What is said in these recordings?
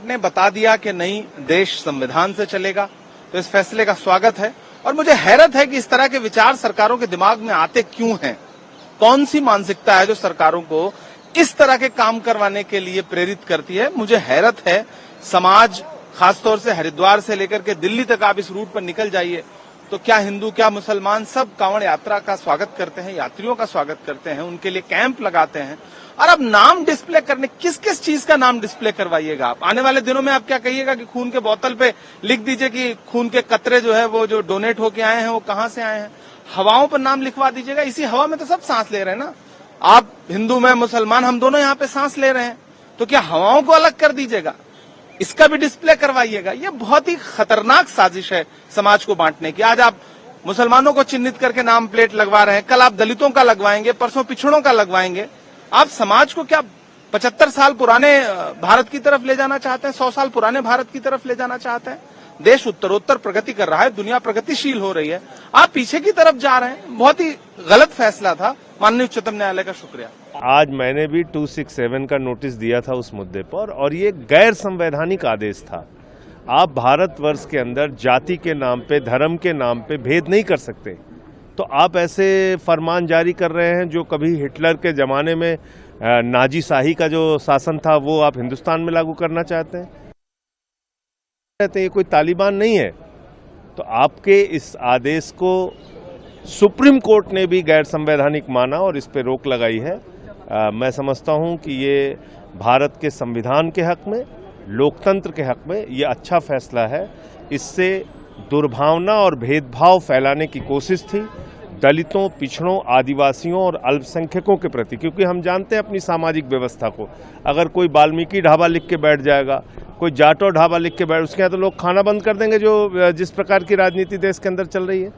ने बता दिया कि नहीं, देश संविधान से चलेगा, तो इस फैसले का स्वागत है। और मुझे हैरत है कि इस तरह के विचार सरकारों के दिमाग में आते क्यों हैं। कौन सी मानसिकता है जो सरकारों को इस तरह के काम करवाने के लिए प्रेरित करती है। मुझे हैरत है। समाज, खासतौर से हरिद्वार से लेकर के दिल्ली तक आप इस रूट पर निकल जाइए तो क्या हिंदू क्या मुसलमान सब कांवड़ यात्रा का स्वागत करते हैं, यात्रियों का स्वागत करते हैं, उनके लिए कैंप लगाते हैं। और अब नाम डिस्प्ले करने, किस किस चीज का नाम डिस्प्ले करवाइएगा आप? आने वाले दिनों में आप क्या कहिएगा कि खून के बोतल पे लिख दीजिए कि खून के कतरे जो है वो जो डोनेट होके आए हैं वो कहां से आए हैं। हवाओं पर नाम लिखवा दीजिएगा। इसी हवा में तो सब सांस ले रहे हैं ना। आप हिंदू, मैं मुसलमान, हम दोनों यहाँ पे सांस ले रहे हैं, तो क्या हवाओं को अलग कर दीजिएगा? इसका भी डिस्प्ले करवाइएगा। ये बहुत ही खतरनाक साजिश है समाज को बांटने की। आज आप मुसलमानों को चिन्हित करके नाम प्लेट लगवा रहे हैं, कल आप दलितों का लगवाएंगे, परसों पिछड़ों का लगवाएंगे। आप समाज को क्या 75 साल पुराने भारत की तरफ ले जाना चाहते हैं? 100 साल पुराने भारत की तरफ ले जाना चाहते हैं? देश उत्तरोत्तर प्रगति कर रहा है, दुनिया प्रगतिशील हो रही है, आप पीछे की तरफ जा रहे हैं। बहुत ही गलत फैसला था। माननीय उच्चतम न्यायालय का शुक्रिया। आज मैंने भी 267 का नोटिस दिया था उस मुद्दे पर, और ये गैर संवैधानिक आदेश था। आप भारतवर्ष के अंदर जाति के नाम पे, धर्म के नाम पे भेद नहीं कर सकते। तो आप ऐसे फरमान जारी कर रहे हैं जो कभी हिटलर के ज़माने में नाजी शाही का जो शासन था वो आप हिंदुस्तान में लागू करना चाहते हैं। ये कोई तालिबान नहीं है। तो आपके इस आदेश को सुप्रीम कोर्ट ने भी गैर संवैधानिक माना और इस पे रोक लगाई है। मैं समझता हूं कि ये भारत के संविधान के हक में, लोकतंत्र के हक में ये अच्छा फैसला है। इससे दुर्भावना और भेदभाव फैलाने की कोशिश थी दलितों, पिछड़ों, आदिवासियों और अल्पसंख्यकों के प्रति, क्योंकि हम जानते हैं अपनी सामाजिक व्यवस्था को। अगर कोई वाल्मीकि ढाबा लिख के बैठ जाएगा, कोई जाटो ढाबा लिख के बैठ, उसके यहाँ तो लोग खाना बंद कर देंगे। जो जिस प्रकार की राजनीति देश के अंदर चल रही है,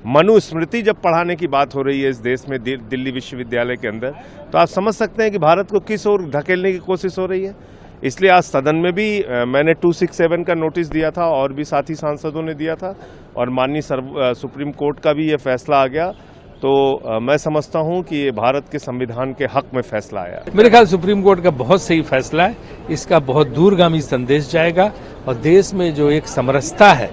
मनुस्मृति जब पढ़ाने की बात हो रही है इस देश में, दिल्ली विश्वविद्यालय के अंदर, तो आप समझ सकते हैं कि भारत को किस ओर धकेलने की कोशिश हो रही है। इसलिए आज सदन में भी मैंने 267 का नोटिस दिया था और भी साथी सांसदों ने दिया था, और माननीय सुप्रीम कोर्ट का भी ये फैसला आ गया। तो मैं समझता हूं कि ये भारत के संविधान के हक में फैसला आया। मेरे ख्याल सुप्रीम कोर्ट का बहुत सही फैसला है। इसका बहुत दूरगामी संदेश जाएगा और देश में जो एक समरसता है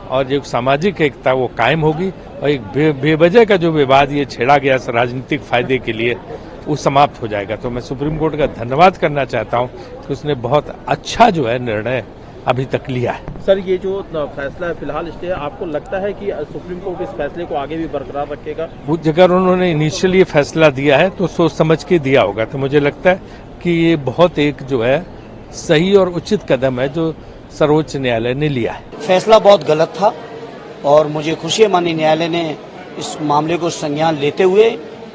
और जो सामाजिक एकता वो कायम होगी, और एक बेवजह का जो विवाद ये छेड़ा गया राजनीतिक फायदे के लिए, वो समाप्त हो जाएगा। तो मैं सुप्रीम कोर्ट का धन्यवाद करना चाहता हूँ कि उसने बहुत अच्छा जो है निर्णय अभी तक लिया है। सर, ये जो फैसला है फिलहाल स्टे, आपको लगता है कि सुप्रीम कोर्ट इस फैसले को आगे भी बरकरार रखेगा? वो जगह उन्होंने इनिशियली फैसला दिया है तो सोच समझ के दिया होगा। तो मुझे लगता है कि ये बहुत एक जो है सही और उचित कदम है जो सर्वोच्च न्यायालय ने लिया है। फैसला बहुत गलत था और मुझे खुशी है माननीय न्यायालय ने इस मामले को संज्ञान लेते हुए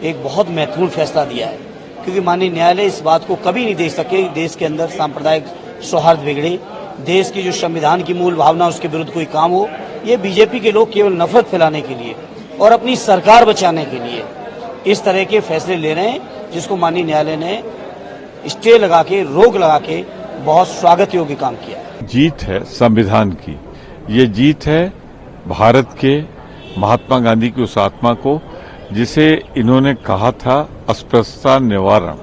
एक बहुत महत्वपूर्ण फैसला दिया है, क्योंकि माननीय न्यायालय इस बात को कभी नहीं देख सके देश के अंदर सांप्रदायिक सौहार्द बिगड़े, देश की जो संविधान की मूल भावना उसके विरुद्ध कोई काम हो। ये बीजेपी के लोग केवल नफरत फैलाने के लिए और अपनी सरकार बचाने के लिए इस तरह के फैसले ले रहे हैं, जिसको माननीय न्यायालय ने स्टे लगा के, रोक लगा के बहुत स्वागत योग्य काम किया। जीत है संविधान की, ये जीत है भारत के महात्मा गांधी की उस आत्मा को जिसे इन्होंने कहा था अस्पृश्यता निवारण,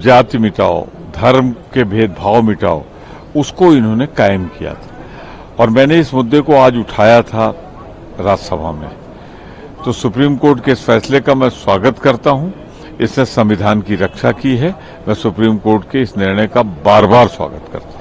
जाति मिटाओ, धर्म के भेदभाव मिटाओ, उसको इन्होंने कायम किया था। और मैंने इस मुद्दे को आज उठाया था राज्यसभा में। तो सुप्रीम कोर्ट के इस फैसले का मैं स्वागत करता हूं। इसने संविधान की रक्षा की है। मैं सुप्रीम कोर्ट के इस निर्णय का बार बार स्वागत करता हूं।